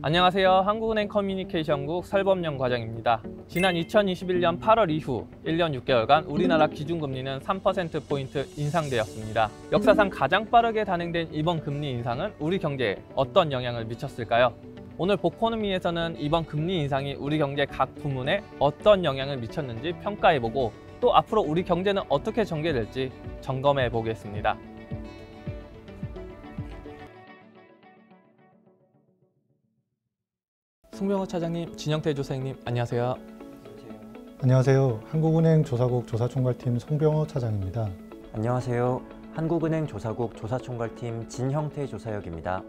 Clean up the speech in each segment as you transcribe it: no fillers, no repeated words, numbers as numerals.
안녕하세요. 한국은행 커뮤니케이션국 설범영 과장입니다. 지난 2021년 8월 이후 1년 6개월간 우리나라 기준금리는 3%포인트 인상되었습니다. 역사상 가장 빠르게 단행된 이번 금리 인상은 우리 경제에 어떤 영향을 미쳤을까요? 오늘 보코노미에서는 이번 금리 인상이 우리 경제 각 부문에 어떤 영향을 미쳤는지 평가해보고 또 앞으로 우리 경제는 어떻게 전개될지 점검해 보겠습니다. 송병호 차장님, 진영태 조사장님, 안녕하세요. 안녕하세요. 한국은행 조사국 조사총괄팀 송병호 차장입니다. 안녕하세요. 한국은행 조사국 조사총괄팀 진형태 조사역입니다.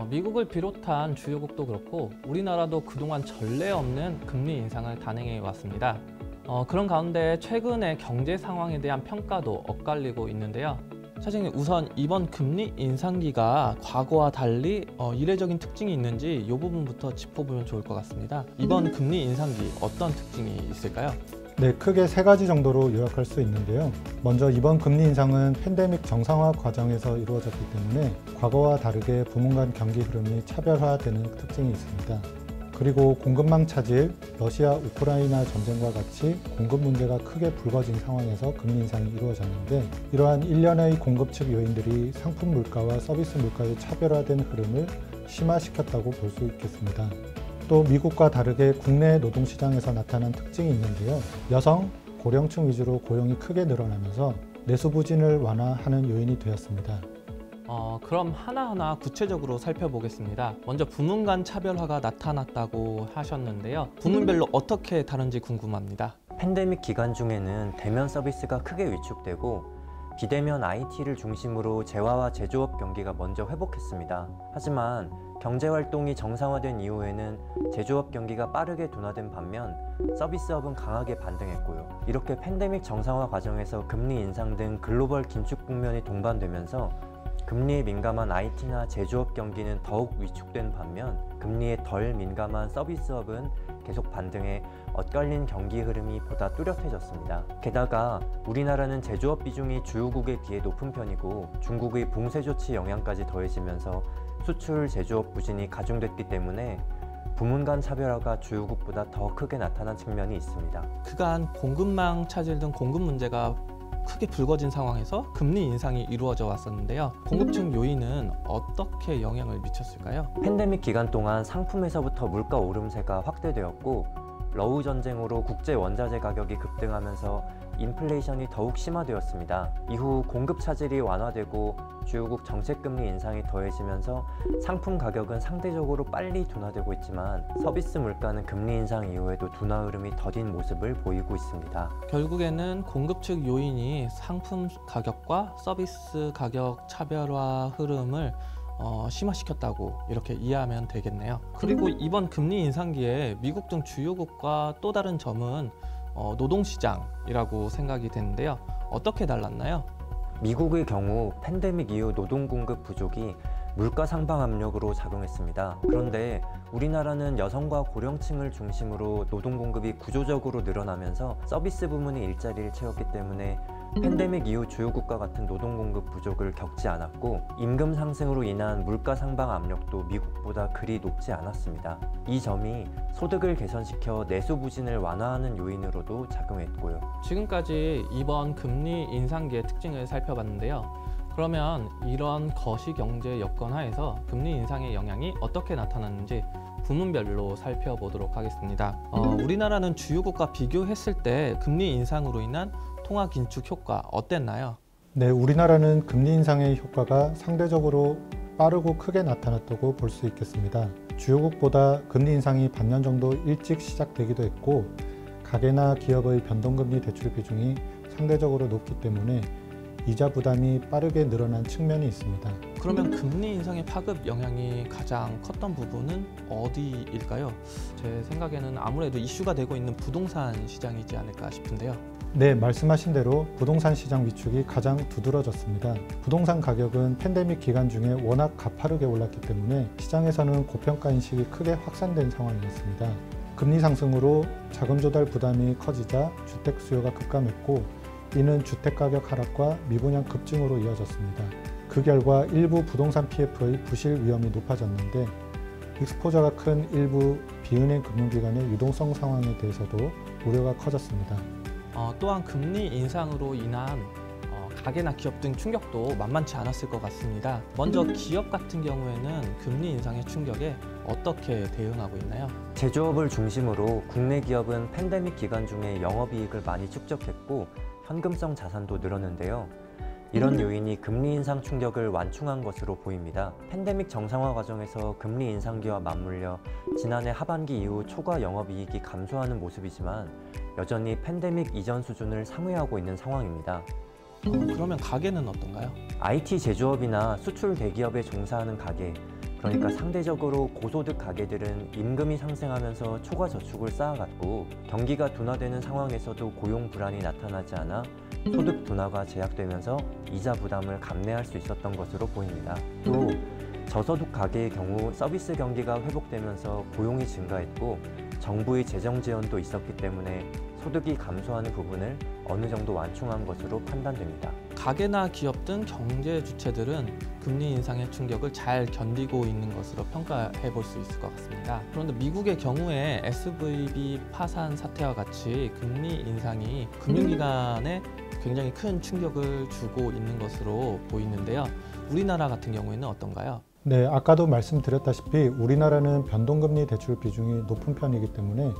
미국을 비롯한 주요국도 그렇고 우리나라도 그동안 전례 없는 금리 인상을 단행해 왔습니다. 그런 가운데 최근의 경제 상황에 대한 평가도 엇갈리고 있는데요. 차장님, 우선 이번 금리 인상기가 과거와 달리 이례적인 특징이 있는지 이 부분부터 짚어보면 좋을 것 같습니다. 이번 금리 인상기 어떤 특징이 있을까요? 네, 크게 세 가지 정도로 요약할 수 있는데요. 먼저 이번 금리 인상은 팬데믹 정상화 과정에서 이루어졌기 때문에 과거와 다르게 부문 간 경기 흐름이 차별화되는 특징이 있습니다. 그리고 공급망 차질, 러시아 우크라이나 전쟁과 같이 공급 문제가 크게 불거진 상황에서 금리 인상이 이루어졌는데, 이러한 일련의 공급 측 요인들이 상품 물가와 서비스 물가의 차별화된 흐름을 심화시켰다고 볼 수 있겠습니다. 또 미국과 다르게 국내 노동시장에서 나타난 특징이 있는데요. 여성, 고령층 위주로 고용이 크게 늘어나면서 내수 부진을 완화하는 요인이 되었습니다. 그럼 하나하나 구체적으로 살펴보겠습니다. 먼저 부문 간 차별화가 나타났다고 하셨는데요. 부문별로 어떻게 다른지 궁금합니다. 팬데믹 기간 중에는 대면 서비스가 크게 위축되고 비대면 IT를 중심으로 재화와 제조업 경기가 먼저 회복했습니다. 하지만 경제활동이 정상화된 이후에는 제조업 경기가 빠르게 둔화된 반면 서비스업은 강하게 반등했고요. 이렇게 팬데믹 정상화 과정에서 금리 인상 등 글로벌 긴축 국면이 동반되면서 금리에 민감한 IT나 제조업 경기는 더욱 위축된 반면 금리에 덜 민감한 서비스업은 계속 반등해 엇갈린 경기 흐름이 보다 뚜렷해졌습니다. 게다가 우리나라는 제조업 비중이 주요국에 비해 높은 편이고 중국의 봉쇄 조치 영향까지 더해지면서 수출 제조업 부진이 가중됐기 때문에 부문 간 차별화가 주요국보다 더 크게 나타난 측면이 있습니다. 그간 공급망 차질 등 공급 문제가 크게 불거진 상황에서 금리 인상이 이루어져 왔었는데요. 공급층 요인은 어떻게 영향을 미쳤을까요? 팬데믹 기간 동안 상품에서부터 물가 오름세가 확대되었고 러우 전쟁으로 국제 원자재 가격이 급등하면서 인플레이션이 더욱 심화되었습니다. 이후 공급 차질이 완화되고 주요국 정책금리 인상이 더해지면서 상품 가격은 상대적으로 빨리 둔화되고 있지만 서비스 물가는 금리 인상 이후에도 둔화 흐름이 더딘 모습을 보이고 있습니다. 결국에는 공급 측 요인이 상품 가격과 서비스 가격 차별화 흐름을 심화시켰다고 이렇게 이해하면 되겠네요. 그리고 이번 금리 인상기에 미국 등 주요국과 또 다른 점은 노동시장이라고 생각이 되는데요. 어떻게 달랐나요? 미국의 경우 팬데믹 이후 노동 공급 부족이 물가 상방 압력으로 작용했습니다. 그런데 우리나라는 여성과 고령층을 중심으로 노동 공급이 구조적으로 늘어나면서 서비스 부문의 일자리를 채웠기 때문에 팬데믹 이후 주요국과 같은 노동 공급 부족을 겪지 않았고 임금 상승으로 인한 물가 상방 압력도 미국보다 그리 높지 않았습니다. 이 점이 소득을 개선시켜 내수 부진을 완화하는 요인으로도 작용했고요. 지금까지 이번 금리 인상기의 특징을 살펴봤는데요. 그러면 이런 거시경제 여건 하에서 금리 인상의 영향이 어떻게 나타났는지 부문별로 살펴보도록 하겠습니다. 우리나라는 주요국과 비교했을 때 금리 인상으로 인한 통화 긴축 효과 어땠나요? 네, 우리나라는 금리 인상의 효과가 상대적으로 빠르고 크게 나타났다고 볼 수 있겠습니다. 주요국보다 금리 인상이 반년 정도 일찍 시작되기도 했고 가계나 기업의 변동금리 대출 비중이 상대적으로 높기 때문에 이자 부담이 빠르게 늘어난 측면이 있습니다. 그러면 금리 인상의 파급 영향이 가장 컸던 부분은 어디일까요? 제 생각에는 아무래도 이슈가 되고 있는 부동산 시장이지 않을까 싶은데요. 네, 말씀하신 대로 부동산 시장 위축이 가장 두드러졌습니다. 부동산 가격은 팬데믹 기간 중에 워낙 가파르게 올랐기 때문에 시장에서는 고평가 인식이 크게 확산된 상황이었습니다. 금리 상승으로 자금 조달 부담이 커지자 주택 수요가 급감했고 이는 주택가격 하락과 미분양 급증으로 이어졌습니다. 그 결과 일부 부동산 PF의 부실 위험이 높아졌는데 익스포저가 큰 일부 비은행 금융기관의 유동성 상황에 대해서도 우려가 커졌습니다. 또한 금리 인상으로 인한 가계나 기업 등 충격도 만만치 않았을 것 같습니다. 먼저 기업 같은 경우에는 금리 인상의 충격에 어떻게 대응하고 있나요? 제조업을 중심으로 국내 기업은 팬데믹 기간 중에 영업이익을 많이 축적했고 현금성 자산도 늘었는데요. 이런 요인이 금리 인상 충격을 완충한 것으로 보입니다. 팬데믹 정상화 과정에서 금리 인상기와 맞물려 지난해 하반기 이후 초과 영업이익이 감소하는 모습이지만 여전히 팬데믹 이전 수준을 상회하고 있는 상황입니다. 그러면 가계는 어떤가요? IT 제조업이나 수출 대기업에 종사하는 가계, 그러니까 상대적으로 고소득 가계들은 임금이 상승하면서 초과 저축을 쌓아갔고 경기가 둔화되는 상황에서도 고용 불안이 나타나지 않아 소득 둔화가 제약되면서 이자 부담을 감내할 수 있었던 것으로 보입니다. 또 저소득 가계의 경우 서비스 경기가 회복되면서 고용이 증가했고 정부의 재정 지원도 있었기 때문에 소득이 감소하는 부분을 어느 정도 완충한 것으로 판단됩니다. 가계나 기업 등 경제 주체들은 금리 인상의 충격을 잘 견디고 있는 것으로 평가해 볼 수 있을 것 같습니다. 그런데 미국의 경우에 SVB 파산 사태와 같이 금리 인상이 금융기관에 굉장히 큰 충격을 주고 있는 것으로 보이는데요. 우리나라 같은 경우에는 어떤가요? 네, 아까도 말씀드렸다시피 우리나라는 변동금리 대출 비중이 높은 편이기 때문에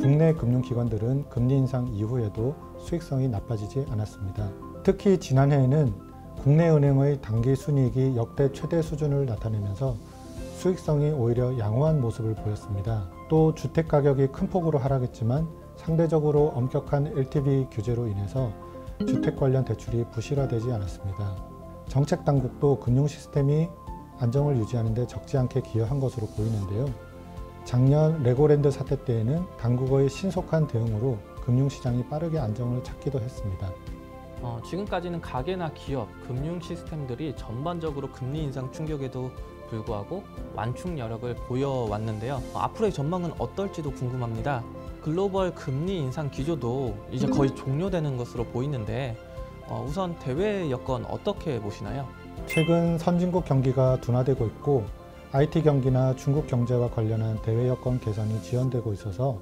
국내 금융기관들은 금리 인상 이후에도 수익성이 나빠지지 않았습니다. 특히 지난해에는 국내 은행의 단기 순이익이 역대 최대 수준을 나타내면서 수익성이 오히려 양호한 모습을 보였습니다. 또 주택 가격이 큰 폭으로 하락했지만 상대적으로 엄격한 LTV 규제로 인해서 주택 관련 대출이 부실화되지 않았습니다. 정책 당국도 금융 시스템이 안정을 유지하는 데 적지 않게 기여한 것으로 보이는데요. 작년 레고랜드 사태 때에는 당국의 신속한 대응으로 금융시장이 빠르게 안정을 찾기도 했습니다. 지금까지는 가계나 기업, 금융 시스템들이 전반적으로 금리 인상 충격에도 불구하고 완충 여력을 보여왔는데요. 앞으로의 전망은 어떨지도 궁금합니다. 글로벌 금리 인상 기조도 이제 거의 종료되는 것으로 보이는데 우선 대외 여건 어떻게 보시나요? 최근 선진국 경기가 둔화되고 있고 IT 경기나 중국 경제와 관련한 대외 여건 개선이 지연되고 있어서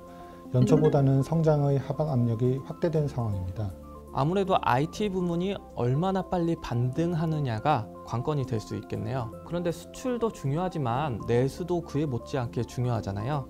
연초보다는 성장의 하방 압력이 확대된 상황입니다. 아무래도 IT 부문이 얼마나 빨리 반등하느냐가 관건이 될 수 있겠네요. 그런데 수출도 중요하지만 내수도 그에 못지않게 중요하잖아요.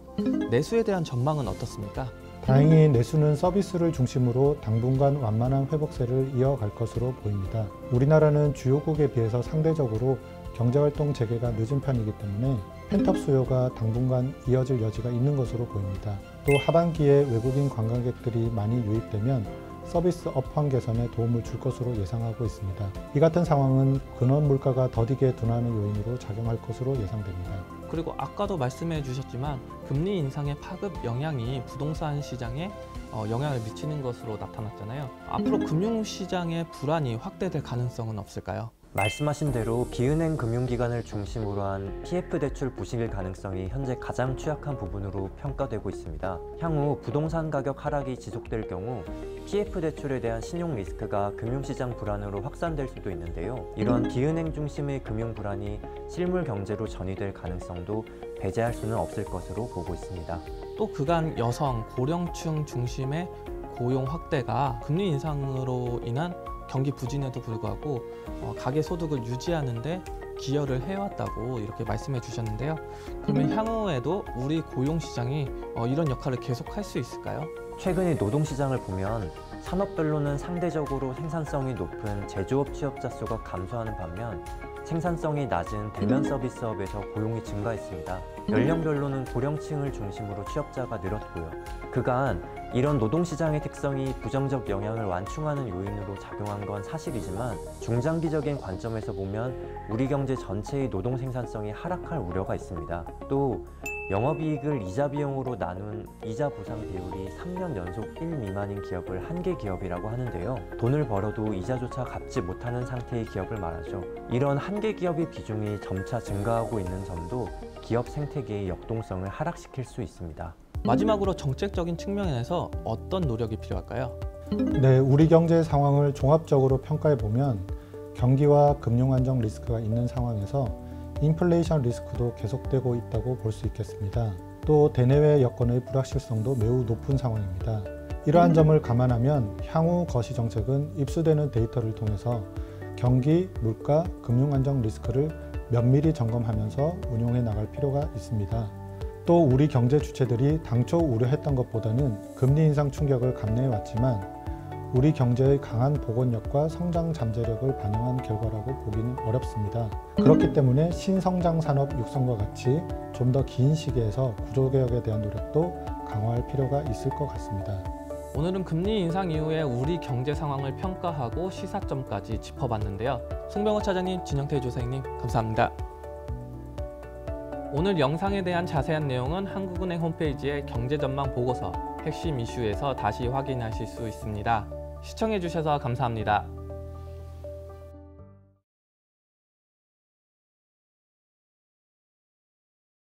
내수에 대한 전망은 어떻습니까? 다행히 내수는 서비스를 중심으로 당분간 완만한 회복세를 이어갈 것으로 보입니다. 우리나라는 주요국에 비해서 상대적으로 경제활동 재개가 늦은 편이기 때문에 펜트업 수요가 당분간 이어질 여지가 있는 것으로 보입니다. 또 하반기에 외국인 관광객들이 많이 유입되면 서비스 업황 개선에 도움을 줄 것으로 예상하고 있습니다. 이 같은 상황은 근원 물가가 더디게 둔화하는 요인으로 작용할 것으로 예상됩니다. 그리고 아까도 말씀해 주셨지만 금리 인상의 파급 영향이 부동산 시장에 영향을 미치는 것으로 나타났잖아요. 앞으로 금융시장의 불안이 확대될 가능성은 없을까요? 말씀하신 대로 비은행 금융기관을 중심으로 한 PF 대출 부실 가능성이 현재 가장 취약한 부분으로 평가되고 있습니다. 향후 부동산 가격 하락이 지속될 경우 PF 대출에 대한 신용 리스크가 금융시장 불안으로 확산될 수도 있는데요. 이런 비은행 중심의 금융 불안이 실물 경제로 전이될 가능성도 배제할 수는 없을 것으로 보고 있습니다. 또 그간 여성, 고령층 중심의 고용 확대가 금리 인상으로 인한 경기 부진에도 불구하고 가계 소득을 유지하는 데 기여를 해왔다고 이렇게 말씀해 주셨는데요. 그러면 향후에도 우리 고용시장이 이런 역할을 계속할 수 있을까요? 최근의 노동시장을 보면 산업별로는 상대적으로 생산성이 높은 제조업 취업자 수가 감소하는 반면 생산성이 낮은 대면 서비스업에서 고용이 증가했습니다. 연령별로는 고령층을 중심으로 취업자가 늘었고요. 그간 이런 노동시장의 특성이 부정적 영향을 완충하는 요인으로 작용한 건 사실이지만 중장기적인 관점에서 보면 우리 경제 전체의 노동 생산성이 하락할 우려가 있습니다. 또 영업이익을 이자 비용으로 나눈 이자 보상 비율이 3년 연속 1 미만인 기업을 한계 기업이라고 하는데요. 돈을 벌어도 이자조차 갚지 못하는 상태의 기업을 말하죠. 이런 한계 기업의 비중이 점차 증가하고 있는 점도 기업 생태계의 역동성을 하락시킬 수 있습니다. 마지막으로 정책적인 측면에서 어떤 노력이 필요할까요? 네, 우리 경제 상황을 종합적으로 평가해 보면 경기와 금융 안정 리스크가 있는 상황에서 인플레이션 리스크도 계속되고 있다고 볼 수 있겠습니다. 또 대내외 여건의 불확실성도 매우 높은 상황입니다. 이러한 점을 감안하면 향후 거시 정책은 입수되는 데이터를 통해서 경기, 물가, 금융 안정 리스크를 면밀히 점검하면서 운용해 나갈 필요가 있습니다. 또 우리 경제 주체들이 당초 우려했던 것보다는 금리 인상 충격을 감내해 왔지만 우리 경제의 강한 복원력과 성장 잠재력을 반영한 결과라고 보기는 어렵습니다. 그렇기 때문에 신성장 산업 육성과 같이 좀 더 긴 시기에서 구조개혁에 대한 노력도 강화할 필요가 있을 것 같습니다. 오늘은 금리 인상 이후에 우리 경제 상황을 평가하고 시사점까지 짚어봤는데요. 송병호 차장님, 진영태 조사님 감사합니다. 오늘 영상에 대한 자세한 내용은 한국은행 홈페이지의 경제전망 보고서 핵심 이슈에서 다시 확인하실 수 있습니다. 시청해주셔서 감사합니다.